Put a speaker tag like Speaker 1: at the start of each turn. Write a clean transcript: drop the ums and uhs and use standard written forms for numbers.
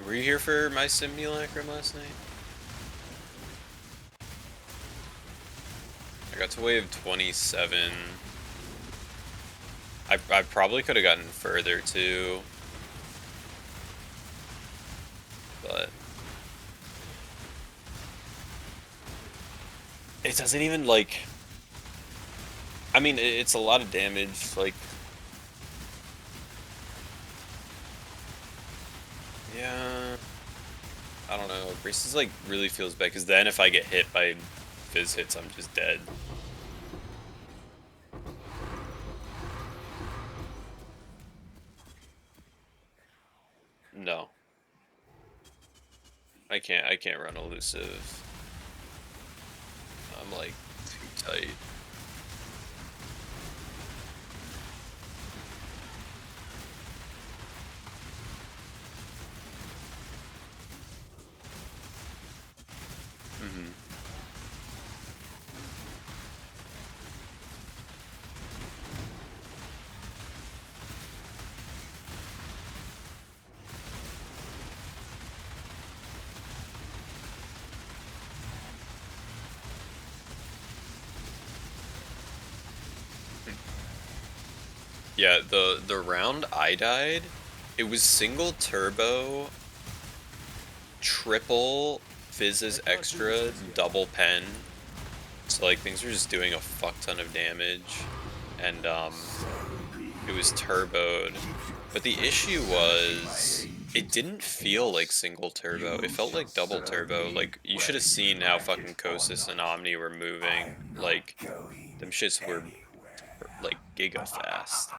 Speaker 1: Were you here for my simulacrum last night? I got to wave 27. I probably could have gotten further too, but it doesn't even like. I mean, it's a lot of damage. Like, yeah, I don't know. Braces like really feels bad because then if I get hit by fizz hits, I'm just dead. No, I can't. I can't run elusive. I'm like too tight. Hmm. Yeah, the round I died, it was single turbo, triple fizzes extra, double pen. So like things were just doing a fuck ton of damage, and it was turboed. But the issue was it didn't feel like single turbo. It felt like double turbo. Like you should have seen how fucking Kosis and Omni were moving. Like them shits were like giga fast.